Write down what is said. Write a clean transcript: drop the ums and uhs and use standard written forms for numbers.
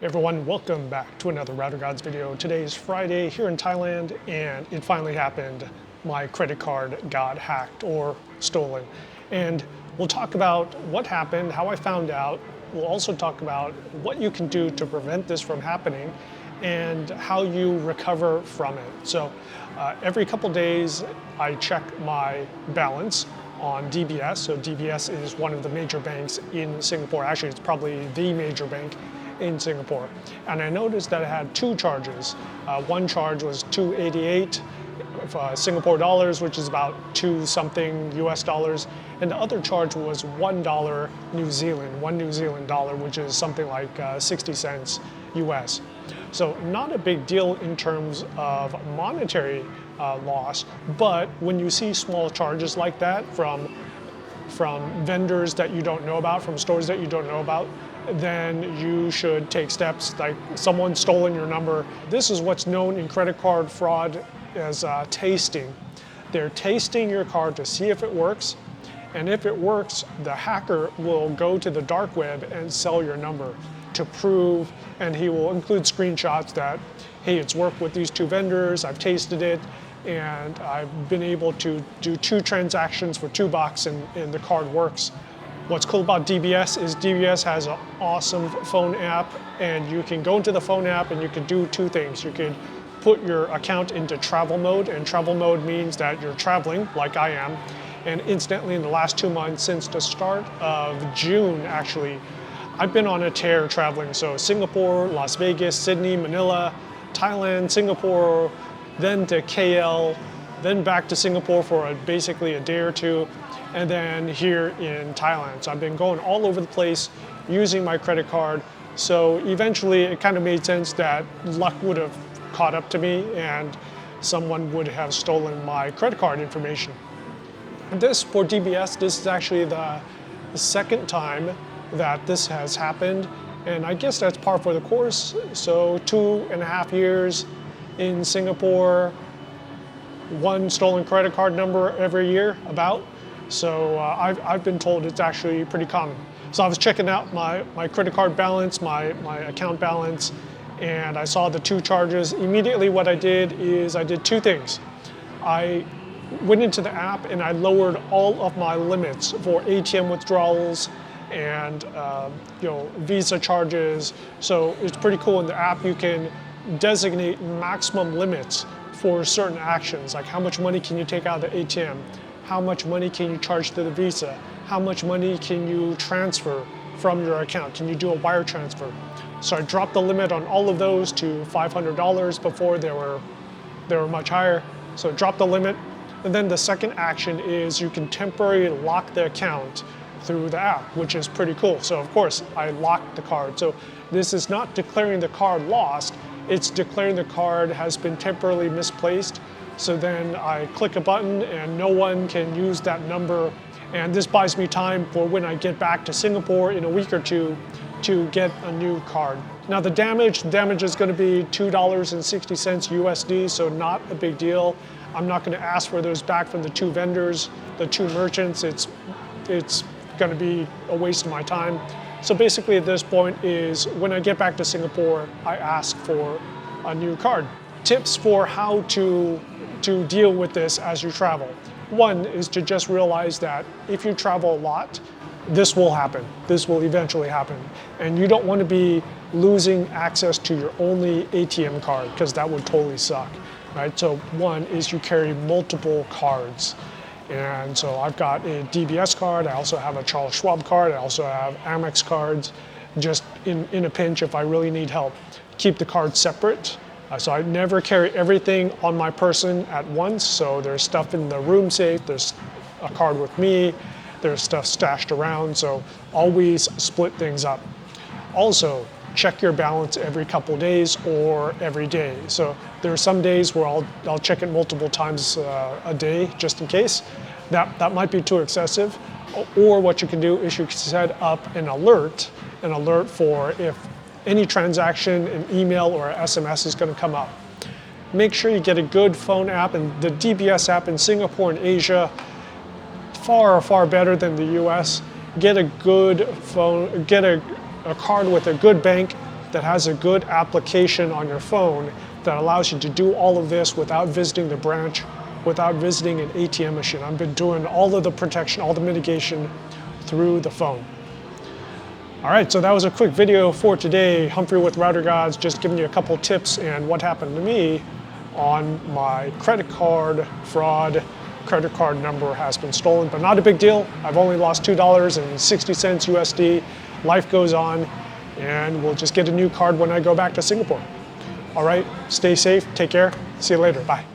Hey everyone, welcome back to another Router Gods video. Today is Friday here in Thailand and it finally happened. My credit card got hacked or stolen. And we'll talk about what happened, how I found out. We'll also talk about what you can do to prevent this from happening and how you recover from it. So every couple days I check my balance on DBS. So DBS is one of the major banks in Singapore. Actually, it's probably the major bank in Singapore. And I noticed that it had two charges. One charge was 288 Singapore dollars, which is about 2 something US dollars. And the other charge was $1 New Zealand, one New Zealand dollar, which is something like 60 cents US. So not a big deal in terms of monetary loss, but when you see small charges like that from vendors that you don't know about, from stores that you don't know about, then you should take steps. Like someone's stolen your number. This is what's known in credit card fraud as tasting. They're tasting your card to see if it works, and if it works, the hacker will go to the dark web and sell your number to prove, and he will include screenshots that, hey, it's worked with these two vendors, I've tasted it, and I've been able to do 2 transactions for $2 and the card works. What's cool about DBS is DBS has an awesome phone app, and you can go into the phone app and you can do 2 things. You can put your account into travel mode, and travel mode means that you're traveling like I am. And incidentally, in the last 2 months, since the start of June actually, I've been on a tear traveling. So Singapore, Las Vegas, Sydney, Manila, Thailand, Singapore, then to KL, then back to Singapore for basically a day or 2, and then here in Thailand. So I've been going all over the place using my credit card. So eventually it kind of made sense that luck would have caught up to me and someone would have stolen my credit card information. And this, for DBS, this is actually the second time that this has happened. And I guess that's par for the course. So 2.5 years in Singapore, 1 stolen credit card number every year, about. So I've been told it's actually pretty common. So I was checking out my credit card balance, my account balance, and I saw the 2 charges. Immediately what I did is I did 2 things. I went into the app and I lowered all of my limits for ATM withdrawals and Visa charges. So it's pretty cool. In the app you can designate maximum limits for certain actions, like how much money can you take out of the ATM, how much money can you charge to the Visa, how much money can you transfer from your account, can you do a wire transfer. So I dropped the limit on all of those to $500. Before they were much higher. So I dropped the limit, and then the second action is you can temporarily lock the account through the app, which is pretty cool. So of course I locked the card. So this is not declaring the card lost, it's declaring the card has been temporarily misplaced. So then I click a button and no one can use that number. And this buys me time for when I get back to Singapore in a week or 2 to get a new card. Now the damage is going to be $2.60 USD, so not a big deal. I'm not going to ask for those back from the 2 vendors, the 2 merchants. It's going to be a waste of my time. So basically at this point is when I get back to Singapore, I ask for a new card. Tips for how to deal with this as you travel. One is to just realize that if you travel a lot, this will happen. This will eventually happen. And you don't want to be losing access to your only ATM card, because that would totally suck, right? So one is you carry multiple cards. And so I've got a DBS card, I also have a Charles Schwab card, I also have Amex cards, just in a pinch if I really need help. Keep the cards separate. So I never carry everything on my person at once. So there's stuff in the room safe, there's a card with me, there's stuff stashed around, so always split things up. Also, check your balance every couple days or every day. So there are some days where I'll check it multiple times a day just in case. That might be too excessive. Or what you can do is you can set up an alert for if any transaction, an email or an SMS is going to come up. Make sure you get a good phone app, and the DBS app in Singapore and Asia, far better than the US. Get a good phone, get a card with a good bank, that has a good application on your phone that allows you to do all of this without visiting the branch, without visiting an ATM machine. I've been doing all of the protection, all the mitigation through the phone. All right, so that was a quick video for today. Humphrey with Router Gods, just giving you a couple tips and what happened to me on my credit card fraud. Credit card number has been stolen, but not a big deal. I've only lost $2.60 USD. Life goes on, and we'll just get a new card when I go back to Singapore. All right, stay safe, take care, see you later, bye.